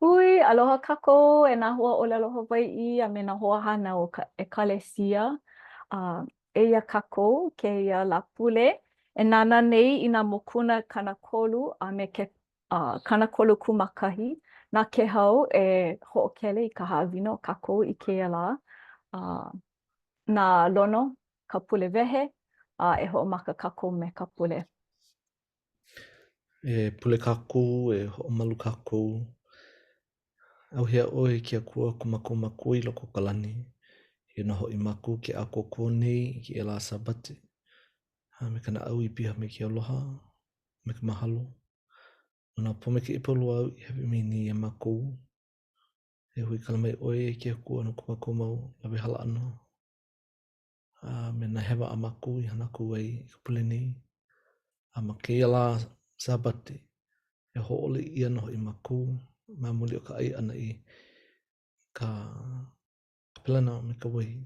Ui, aloha kākou, e nā hoa ole aloha Hawaiʻi a me nā hoa hana o Ekalesia. Eia kākou, kēia lapule, e nānā nei i nā mokuna kanakolu a me ke kanakolu kumakahi. Nā ke hau e hoʻokele i ka haʻawina o kākou i kēia lā. Nā lono, ka pule wehe, e hoʻomaka kākou me ka pule. E pule kākou, e hoʻomalu kākou. Auhia ʻoe ke akua kumakumaku i loko ka lani. He no hoʻi maku ke akoko nei i ke ela sabate. Me ka naʻau i piha me ke aloha, me ka mahalo. O nā pome ke ipolua au i hewe mini e makou. E hui kala mai ʻoe ke akua no kumaku mau lawe hala ano. Me nā hewa a maku i hanaku ai i ka pule nei. Ma ke ela sabate, e hoʻole ia no hoʻi maku. Ma muli o ka ai ana i ka pilana me ka wahi.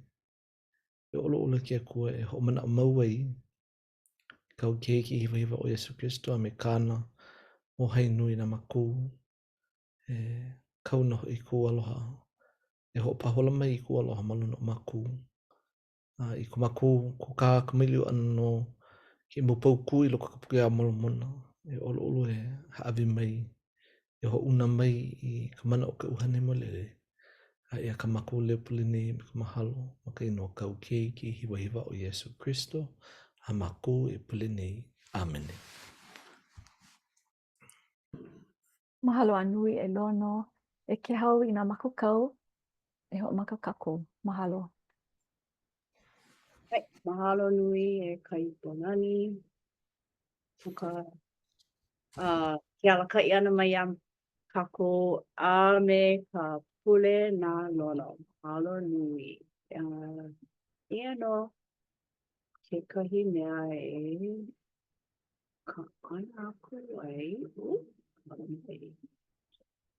E olo ola ke akua e hoʻomana mau ai kau keiki hiwa hiwa o Yesu Kristo a me kāna o hai nui na maku. E kau no i ku aloha. E hoʻopahola mai i ku aloha maluna o maku. I ku maku ko ka kamiliu ana no ke mopauku i loko ka puke a molomona. E olo olo e haawi mai. E hoʻuna mai i ka mana o ka uhane molele. Ia ka maku lepule nei me ka mahalo ma ka inoa kau keiki hiwa hiwa o Yesu Kristo. A maku e pule nei. Amene. Mahalo a nui e lono, e ke hau i nā makukau, e hoʻomaka kākou. Mahalo. Mahalo nui e Kaiponani. Ke alakaʻi ana mai am kākou a me ka pule nā lono. Mahalo nui. Ia no kekahi mea e ka ʻana aku ai.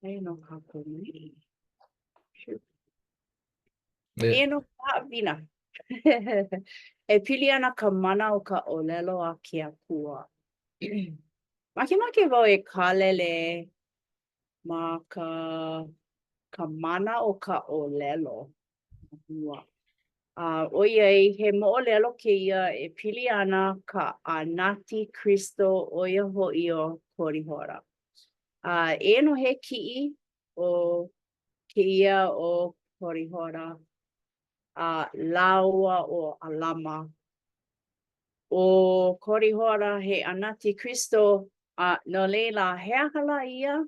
Ai no kākou nui. Ia no ka haʻawina. E pili ana ka mana o ka ʻōlelo a ke akua. Makemake wau e kālele ma ka mana o ka ʻōlelo. ʻOiai he moʻolelo kēia e pili ana ka ʻanati Kristo ʻo ia hoʻi o Kolihora. Eia no he kiʻi o kēia o Kolihora. Laua o Alama. O Kolihora he ʻanati Kristo no leila he aha la ia?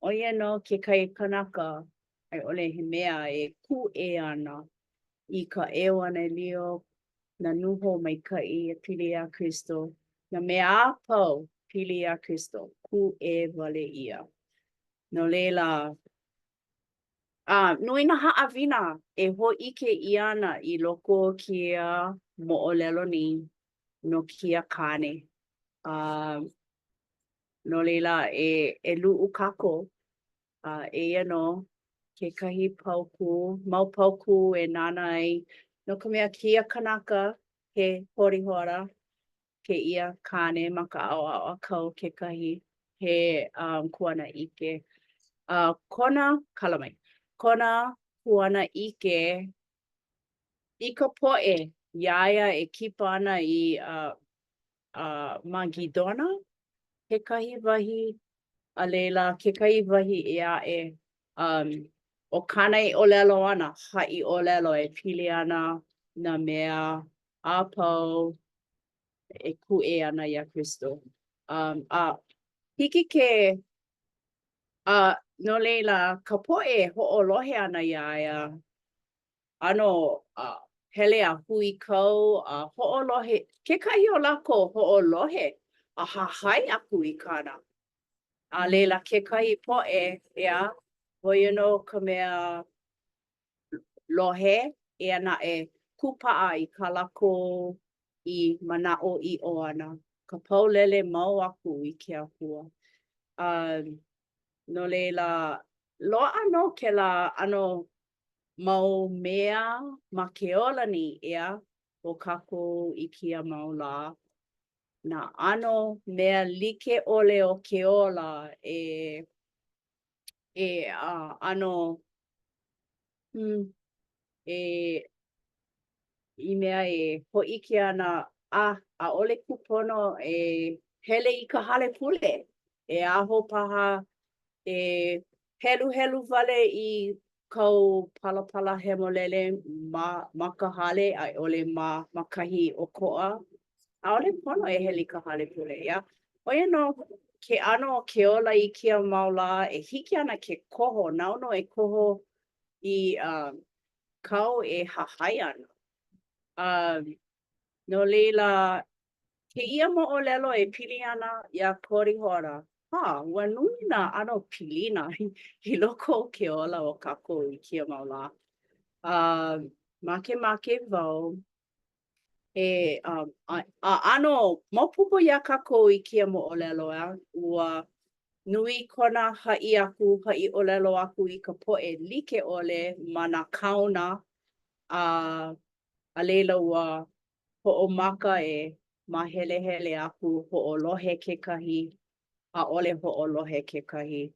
ʻO ia no ke kai kanaka ai ʻole he mea e kūʻe ana i ka ʻeoanelio na nuho maikaʻi e pili iā Kristo. Na mea a pau pili iā Kristo, kūʻe wale ia. No leila, nui nā haʻawina e hōʻike ʻia ana i loko o kēia moʻolelo ni no kēia kāne. No leila e luʻu kākou. Eia no kekahi pauku, mau pauku e nānā ai no ka mea kēia kanaka he Kolihora, kēia kāne ma ka ʻaoʻao a kau kekahi he kuana ʻike. Kona kuana ʻike i ka poʻe ia ia e kipa ana i Magidona kekahi wahi a leila kekahi wahi e aʻe o kāna i ʻōlelo ana, haʻi ʻōlelo e pili ana nā mea a pau e kūʻe ana iā Kristo. Hiki ke no leila ka poʻe hoʻolohe ana iā ia ʻano hele a hui kau hoʻolohe kekahi o lākou hoʻolohe a hahai aku i kāna. A leila kekahi poʻe ea ʻoia no ka mea lohe ea naʻe kūpaʻa i kā lākou i manaʻo iʻo ana. Ka paulele mau aku i ke akua. No leila loaʻa no kēlā ʻano mau mea ma ke olani ʻea o kākou i kēia mau lā. Nā ʻano mea like ʻole o ke ola ano I mea ho'ike ana ole kupono hele I ka hale pule. Aho paha helu wale I kau palapala hemolele ma ka hale a ole ma kahi o ko'a. Aole pono hele ka hale pule, ia. Oia no ke ano ke ola I kia maula hiki ana ke koho, nauno koho I kau hahai ana. No leila, ke ia mo'olelo pili ana ia korihora. Ua nui nā ano pilina I loko o ke ola o kākou I kia maula. Make wau ano maopupo ia kākou I kia mo'olelo ua nui kona ha'i olelo aku I ka po'e like ole ma nā kauna a leila ua ho'omaka ma hele aku ho'olohe kekahi a'ole ho'olohe kekahi.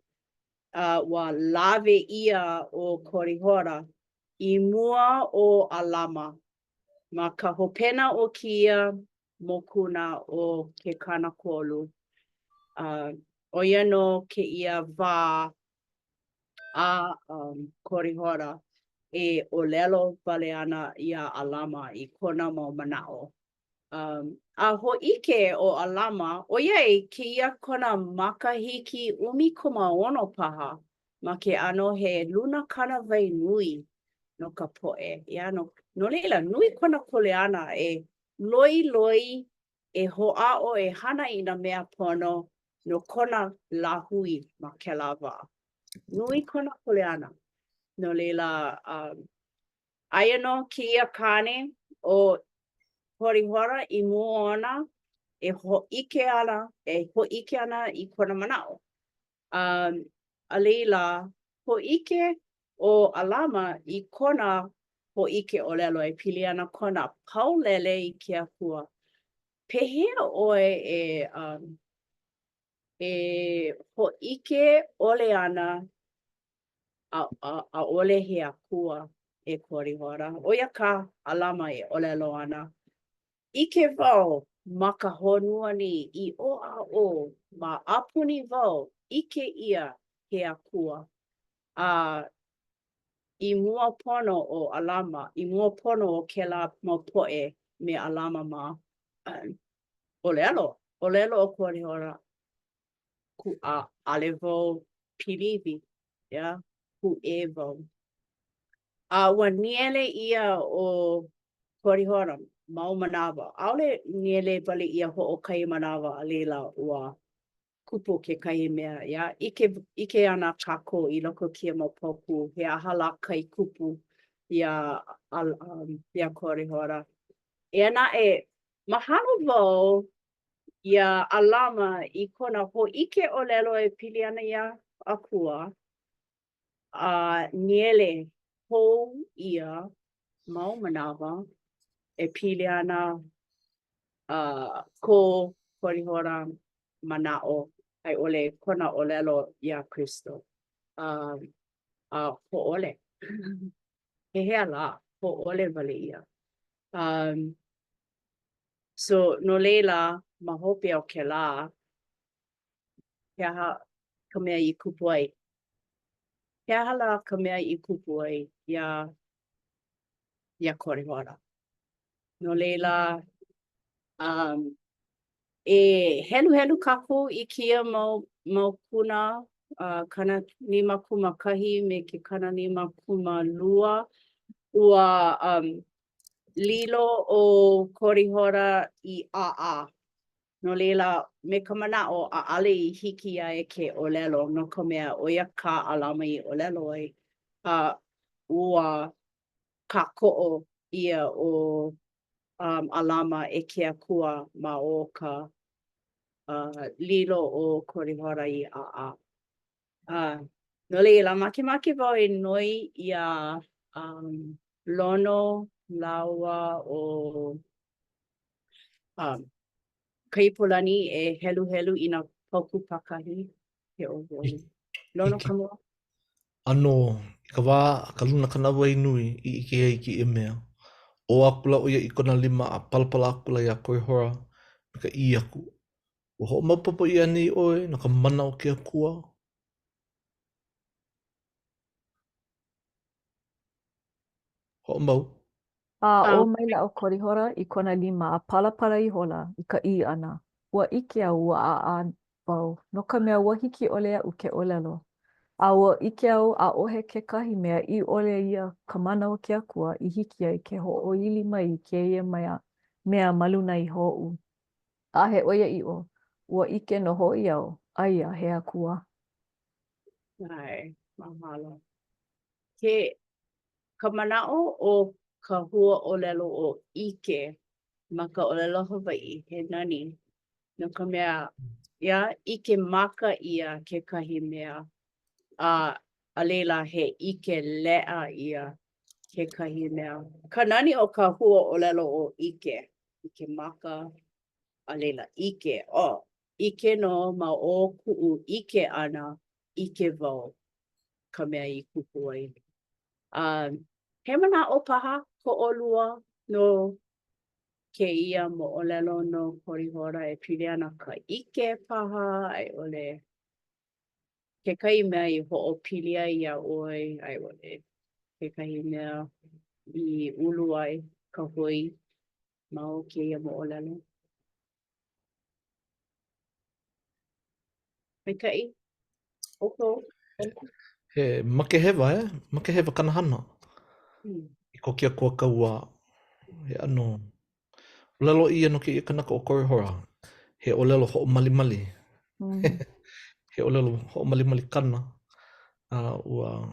Ua lawe ia o Korihora I mua o Alama ma ka hopena o kia mokuna o ke kanakolu. Oia no keia wā a Korihora olelo wale ana ia Alama I kona mau mana'o. A ho'ike o Alama, oiai keia kona makahiki 'umikumaono paha ma ke ano he luna kanawai nui no ka po'e. Ia no leila nui kona kuleana loi ho'a'o hana I nā mea pono no kona lāhui ma kēlā wā. Nui kona kuleana. No leila aia no keia kane o Korihora I mua ona ho'ike ana I kona mana'o. A leila ho'ike o Alama I kona ho'ike olelo pili ana kona paulele I ke akua. Pehea ʻoe ho'ike ole ana ʻaʻole he akua Korihora. Oia ka Alama olelo ana. Ike wau ma ka honuani I ʻōʻaʻo ma apuni wau ike ia he akua. I mua pono o Alama, I mua pono o kēlā mau po'e me Alama ma olelo o Korihora. Ale wau piliwi, ia, ku'e wau. Ua niele ia o Korihora mau manawa. ʻAʻole niele wale ia ho'okahi manawa a leila ua kupu kekahi mea, ia. Ike ana kākou I loko o kia mau pauku he aha lākai kupu ia Korihora. E naʻe, mahalo wau ia Alama I kona ho'ike ʻōlelo pili ana ia akua niele hou ia mau manawa pili ana ko Korihora mana'o aiʻole kona ʻōlelo iā Kristo. Ho'ole. Hehea lā, ho'ole wale ia. So no leila ma hope o kēlā he aha ka mea I kupu ai. He aha la ka mea I kupu ai iā Korihora. No leila helu kākou I kia mau puna kanalimakūmakahi me ke kanalimakūmālua ua lilo o Korihora I ʻaʻa. No leila me ka mana'o ʻaʻale I hiki ia ke ʻōlelo no ka mea ʻoia ka Alama I ʻōlelo ai. Ua kāko'o ia o Alama ke akua ma o ka lilo o Korihora I ʻaʻa. No leila makemake wau noi ia lono laua o Kaipolani helu I nā pauku pakahi he ʻōwoi. Lono ka mua? ano i ka wā ka luna kanawa i nui i ike ai ki e mea. O akula o ia i kona lima a palapala akula i a koe hora me ka i aku. O ho maupapa i ani oe na ka mana o ke akua. Ho mau. O maila o korihora i kona lima a palapala i hola i ka i ana. Ua ike au ua a wau. No ka mea ua hiki ole u ke olelo. A ua ike au a ohe kekahi mea i ole ia ka mana o ke akua i hiki ai ke ho o ili mai ke ia mea maluna i ho'u. A he oia i o. Ua ike no ho i au. Aia he akua. Ai, mahalo. Ka mana'o o ka hua olelo o ike ma ka olelo Hawai'i he nani. No ka mea, ia, ike maka ia kekahi mea. A leila he ike le'a ia kekahi mea. Ka nani o ka hua olelo o ike. Ike maka, a leila ike. Ike no ma o ku'u ike ana, ike wau ka mea i kupu ai. He mana'o paha ko ʻolua no kēia moʻolelo no Korihora e pili ana ka ʻike paha a i ʻole kekahi mea i hoʻopili ai iaʻu ai a i ʻole kekahi mea i ulu ai ka hui ma o kēia moʻolelo. Maikaʻi? ʻOko? He makehewa makehewa kanahana. I ko kia kua kaua. He ano. Olelo ia no ke ia kanaka o Korihora. He olelo ho malimali. He olelo ho malimali kana. Ua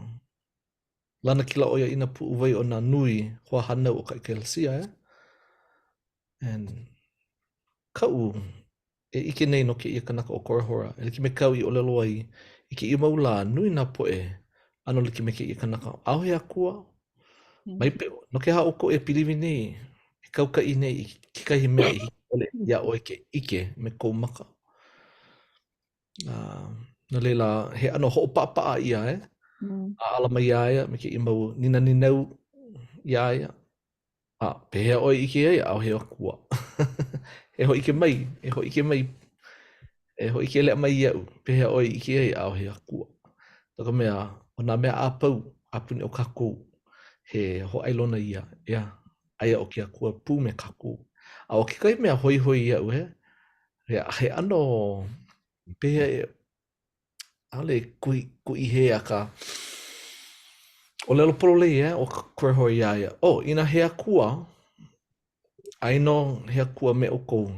lana kila oia ina pu uwai o nā nui hoa hanau o ka ekelesia And kau e ike nei no ke ia kanaka o Korihora. E like me kau i olelo ai i ke ia maula nui nā poe ano like me ke ia kanaka. Aohe akua. Mai pe no ke hao ko e piliwi nei. E kau ka i nei i kikahi mea i ole ia oe ke ike me kou maka. No leila he ano hoʻopapa ia a alama ia ia me ke i mau nina ninau ia ia. Pehea oi ike ai au he akua. E ho ike mai, e ho ike mai, e ho ike lea mai iau. Pehea oi ike ai au he akua. Taka mea, o nā mea āpau, apuni o kakou, he ho ailona ia, ia, aia o ke akua pū me kakou. A o ke kai mea hoi hoi iau he ano, pehea e, ale kui he aka, o lelo pololei o Korihora ia. Ina he akua, aino he akua me o kou,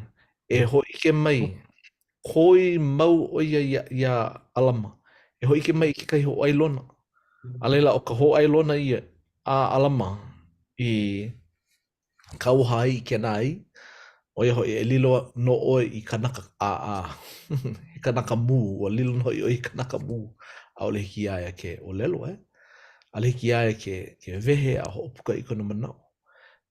e ho ike mai, hoi mau o ia alama. E ho ike mai ke kai ho ailona. A leila o ka ho ailona ia a alama i kauha ai i ke nai, o ia hoi e lilo no oe i kanaka he kanaka mū, o lilo no i kanaka mū. A ole hiki aia ke o lelo A le hiki aia ke wehe a ho puka i kona manao.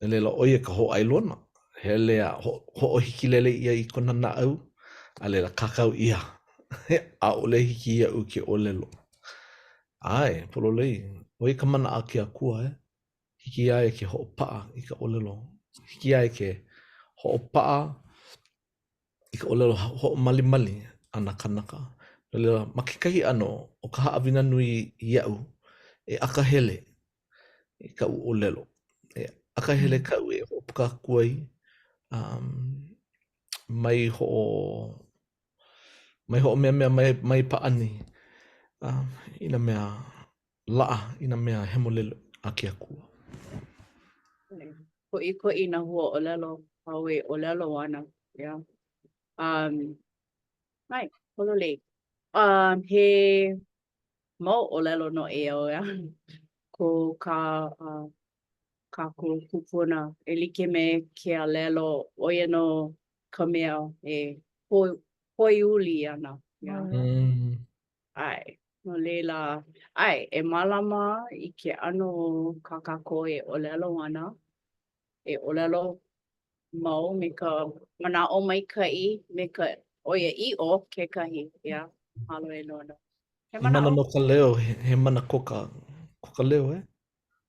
Na leila o ia ka ho ailona. He lea ho o hiki lele ia i kona na au. A leila kakau ia. A ole hiki ia u ke o lelo. Ai, pololei. O i ka mana a ke akua Hiki aia ke ho paa i ka o lelo. Hiki aia ke ho paa i ka o lelo ho malimali ana kanaka. Na leila makikahi ano o ka haawina nui iau e aka hele i ka o lelo. E aka hele kau e ho puka kuai mai ho mea mai paani ina mea laa, ina mea hemolelo a ke akua. Koʻikoʻi nā hua ʻōlelo au e ʻōlelo ana, ia. Mai, pololei. He mau ʻōlelo no ʻeau ia. Ko kākou kupuna e like me ke alelo ʻoia no ka mea e hoiuli ana, ia. Ai, no leila, e mālama i ke ʻano kākou e ʻōlelo ana. E ʻōlelo mau me ka manaʻo maikaʻi me ka ʻoiaʻiʻo kekahi, ia. Mahalo e nō. He I mana mana o? no ka leo, he mana koka leo, e?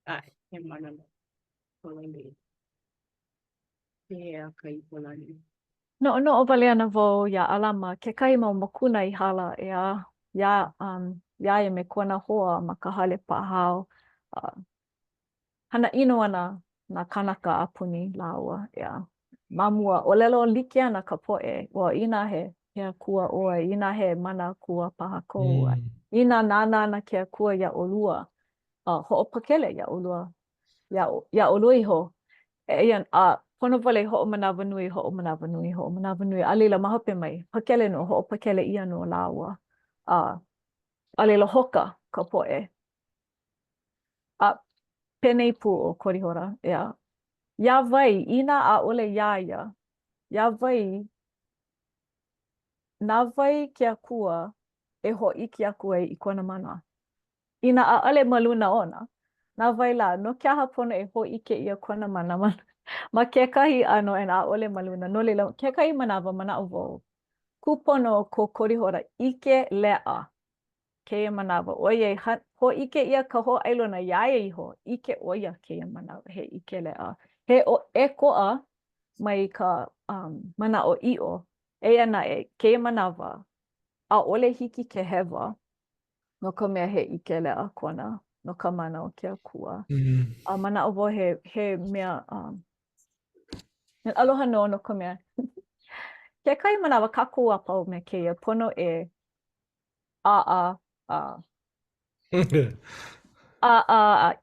Ai, he mana no. Polani. He a kai polani. No o wale ana wau ia alama ke kai mau makuna I hala ia e me kona hoa ma ka hale pahao. Hana ino ana na kanaka apuni laua ia. Mamua o lelo like ana ka poe ua ina he akua oa ina he mana akua paha kou. Ina nana ana ke akua ia olua. Ho'opakele ia olua. Ia olua iho. Ian, pono wale ho'omanawa nui, ho'omanawa nui, ho'omanawa nui. A leila mahope mai. Pakele no, ho'opakele ia no laua. A leila hoka ka poe. Penei pu o korihora, ia. Ia wai, ina a ole iaia. Ia wai, nā wai ke akua e ho'iki aku ai I kona mana. Ina a ale maluna ona. Nā wai la, no kia hapono e ho'ike ia kona mana. Ma kekahi ano e nā ole maluna. No leila, kekahi manawa mana o wau. Kupono ko korihora ike lea. Keia manawa. Oiei, ho'ike ia ka ho'ailona iaia iho. Ike oia keia manawa. He ike lea. He o e ko'a mai ka mana o i'o. Eia na e, keia manawa. A ole hiki ke hewa. No ka mea he ike lea kona. No ka mana o ke akua. A mana o wau he mea... aloha no ka mea. Ke kai manawa kakou a pau me keia pono e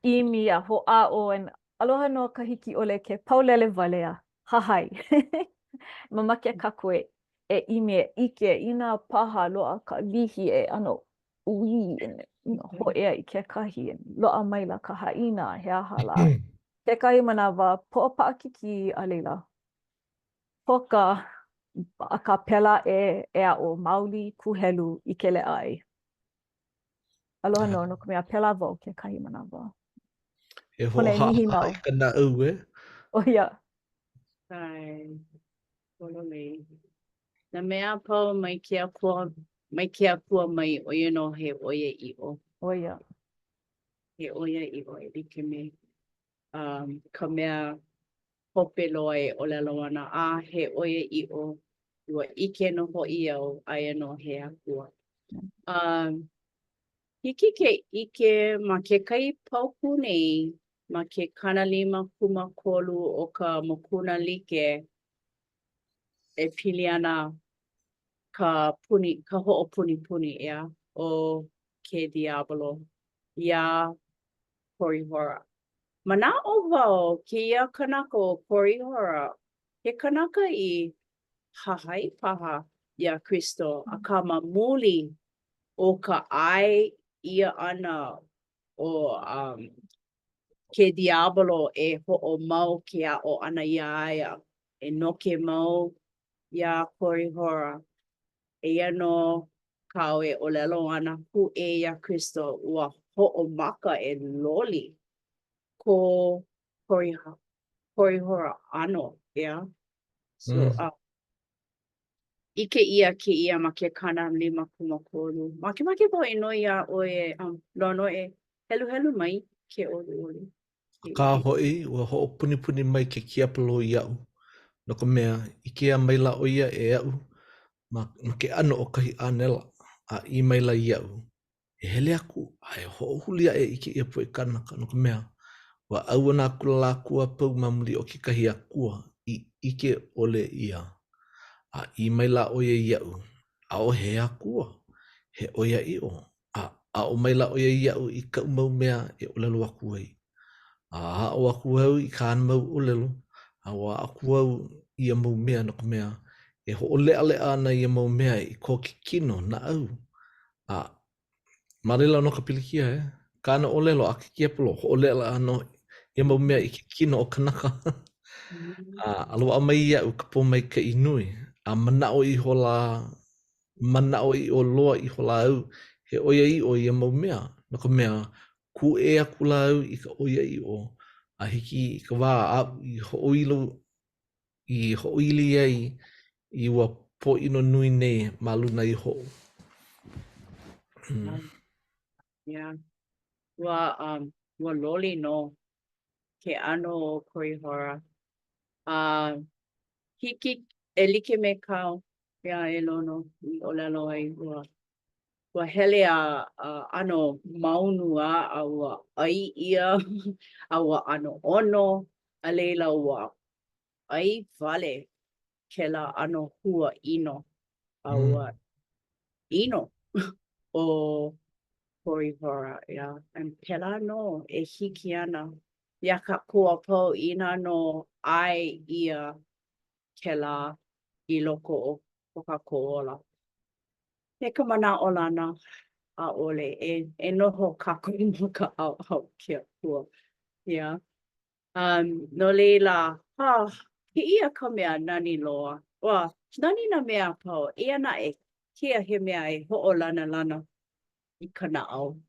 imi a ho'a'o and aloha no ka hiki ole ke paulele walea hahai. Mamake kakou e imi e ike ina paha loa ka lihi e ano ui ho'ea I kekahi loa maila ka haina he ahala. Ke kai manawa po'opa'akiki a leila. Poka a ka pela e a'o mauli kuhelu I ke lea ai. Aloha no ka mea pela wau ke kahi manawa. E ho Pone ha mihi ha mau. I ka na au, e? O ia. Ai, polani. Na mea pau mai ke akua mai oia no he oia i'o. O ia. He oia i'o e like me. Ka mea hope loa e o lelo ana a he oia i'o. Ua ike no ho'i au aia no he akua. Hiki ke ike ma ke kai pauku nei ma ke kanalima kumakolu o ka mokuna like e pili ana ka ho'opuni puni ea o ke Diablo ia Korihora. Mana o wau ke ia kanaka o Korihora. He kanaka I hahai paha ia Kristo a ka mamuli o ka ai ia ana o ke Diablo e ho'o mau ke a'o ana iaia. E noke mau ia Korihora. Eia no kau e olelo ana ku e ia Kristo ua ho'omaka e loli ko Korihora ano, yeah. So, ike ia ke ia ma ke kana lima kumakolu. Make po e noi a o e lono e helu mai ke oli. Ka hoi, ua ho'opuni mai ke kiapalo ia'u. No ka mea, ike a maila o ia e a'u. Ma ke ano o kahi anela a I maila ia'u. E hele aku, a e ho'ohulia e ike ia po e kanaka. No ka mea, wa au ana kula lakua pau mamuli o ke kahi akua I ike ole ia. A I maila o ia ia'u. A o he akua, he o ia I o. A o maila o ia ia'u I ka umau mea e olelo aku ai. A o aku au I ka mau olelo. A o aku au I a mau mea no ka mea. E ho o lea lea ana I a mau mea I ko ke kino na au. A marila no ka pilikia e. Ka ana olelo a ke kiapalo ho o lea lea ano I a mau mea I ke kino o kanaka. Alo a mai ia u ka po mai ka inui. A mana o I hola, mana o I o loa I hola au. He oia I o I a mau mea. No ka mea, ku e aku la au I ka oia I o. A hiki I ka wā au I ho'oili ai I ua po ino nui nei ma luna I ho. Yeah. Wa loli no ke ano koihora. Hiki e like me kau ya e lono I olelo ai wa hele a ano maunua a wa ai ia a wa ano ono a leila wa ai vale ke la ano hua ino a wa ino o koihora ya and pela no e hiki ana ya ka kua po ina no ai ia ke la I loko o Coca-Cola. He ka mana o lana a ole e noho kako I mo ka au kia kua. Yeah. No leila, ke ia ka mea nani loa. Wa, nani na mea pau, ia na e kia he mea e ho o lana I ka na au.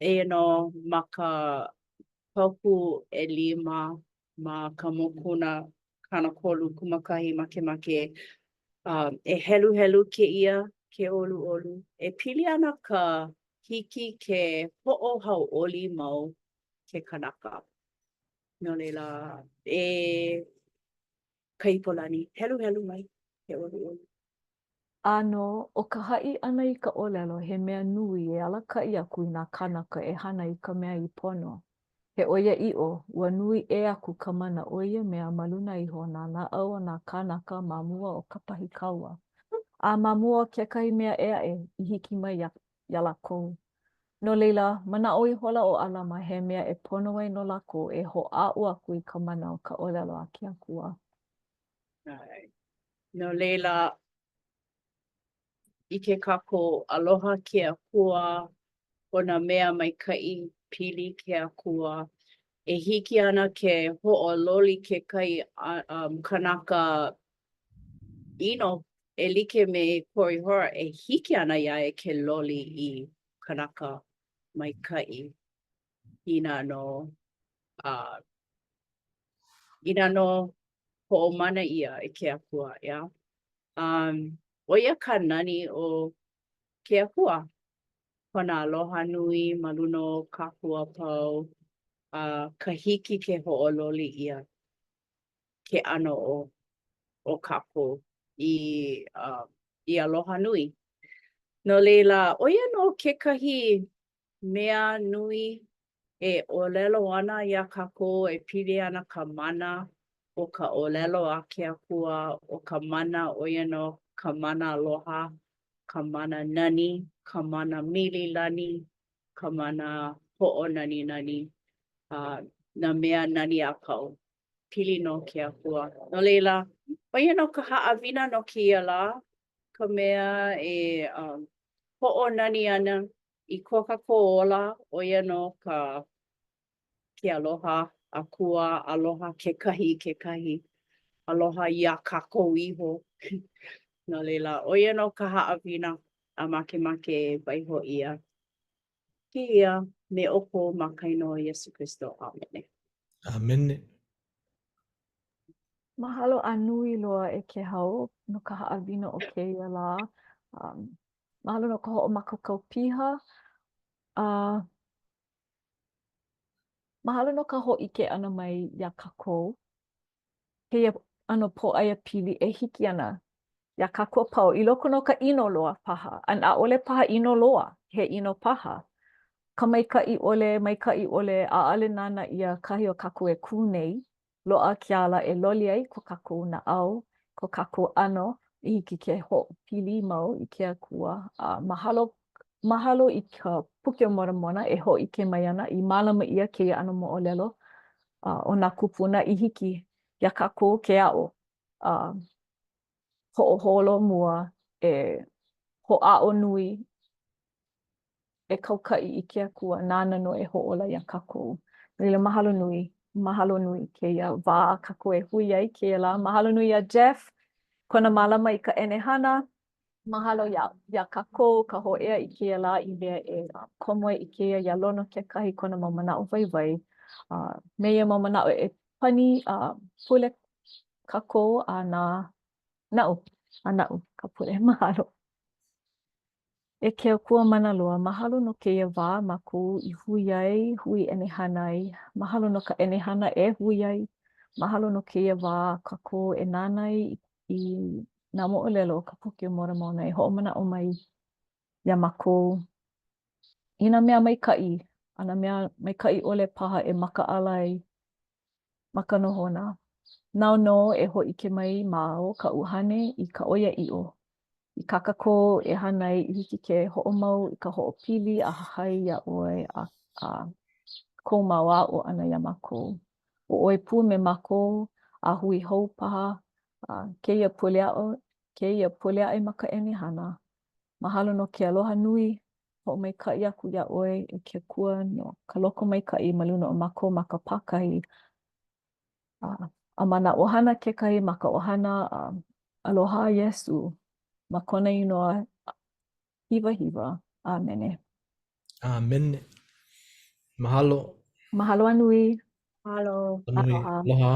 E no maka pauku e lima ma ka mokuna kana kolu kumakahi make e helu ke ia ke olu e pili ana ka hiki ke ho'o hau oli mau ke kanaka no leila e kaipolani helu mai ke olu Ano, o ka ha'i ana I ka ʻōlelo he mea nui e alakaʻi aku I nā kanaka e hana I ka mea I pono. He ʻoia iʻo, ua nui e aku ka mana o ia mea ma luna iho nā naʻau o nā kānaka ma mua o ka pahi kaua. A ma mua o kekahi mea e aʻe I hiki mai ia lākou. No leila, manaʻo I hola o alama he mea e pono ai no lākou e hoʻaʻo aku I ka mana o ka ʻōlelo a ke akua. no leila I ke kako aloha ke akua o nā mea maikaʻi pili ke akua e hiki ana ke hoʻololi ke kai kanaka ino e like me koihora e hiki ana ia e ke loli I kanaka maikaʻi ina no hoʻomana ia e ke akua ia. O ia ka nani o ke akua kona aloha nui ma luna o kākua pau ka hiki ke hoʻololi ia ke ʻano o kākou I aloha nui. No leila, ʻo ia no kekahi mea nui e ʻōlelo ana iā kākou e pili ana ka mana o ka ʻōlelo a ke akua o ka mana ʻo ia no ka mana aloha, ka mana nani, ka mana mililani, ka mana hoʻonaninani, nā mea nani a pau. Pili no ke akua. No leila, ʻo ia no ka haʻawina no kēia lā, ka mea e hoʻonani ana I Coca-Cola ola, ʻo ia no ke aloha akua, aloha kekahi, aloha iā kākou iho. No leila, ʻo ia no ka haʻawina a makemake e waiho ʻia. Kēia me ʻopo ma kaino o Iesu Kristo. Amene. Amene. Mahalo a nui loa e ke hau no ka haʻawina o kēia lā. Mahalo no ka hoʻomakakau piha. Mahalo no ka hōʻike ʻana mai iā kākou. Keia ʻano pōʻaia pili e hiki ana iā kākou pau I loko no ka ʻino loa paha. A ʻaʻole paha ʻino loa, he ʻino paha. Ka maikaʻi ʻole, ʻaʻale nana ʻia kahi o kākou e kū nei. Loaʻa ke ala e loli ai ko kākou naʻau, ko kākou ʻano I hiki ke hoʻopili mau I ke akua. Mahalo I ka puke o Moramona e hōʻike mai ana I mālama ʻia kēia ʻano moʻolelo o nā kupuna I hiki iā kākou ke aʻo. Hoʻoholo mua e hoʻaʻo nui e kaukaʻi I ke akua nana no e hoʻola iā kākou. Leila mahalo nui kēia wā kākou e hui ai kēia lā. Mahalo nui iā Jeff, kona mālama I ka ʻenehana. Mahalo iā kākou ka hōʻea I kēia lā I mea e komo ai I kēia iā lono kekahi kona mau manaʻo waiwai. Me ia mau manaʻo e pani pule kākou a nā naʻu ka pule. Mahalo. E ke akua mana loa, mahalo no keia wā maku I hui ai, hui enehana ai. Mahalo no ka enehana e hui ai. Mahalo no keia wā kako e nāna ai I nā mo'olelo o ka puke o Moramona e ho'omana o mai ia mākou. I nā mea maika'i, a nā mea maika'i 'ole paha e makaala ai ma ka nohona. Nao no e ho'ike mai ma o ka 'uhane I ka 'oia'i'o. I kākako e hana ai I hiki ke ho'omau I ka ho'opili a hahai ia 'oe a kou mau a'o 'ana iā mākou. 'Oe pū me mākou a hui hou paha keia pule a'e ma ka enehana. Mahalo no ke aloha nui ho'omaika'i aku iā 'oe I ke kua no ka loko maika'i ma luna o mākou ma ka pākahi. A mana 'ohana kekahi ma ka 'ohana aloha Iesu ma kona inoa hiwahiwa. Amene. Amene. Mahalo. Mahalo a nui. Halo. Nui. Aloha. Aloha.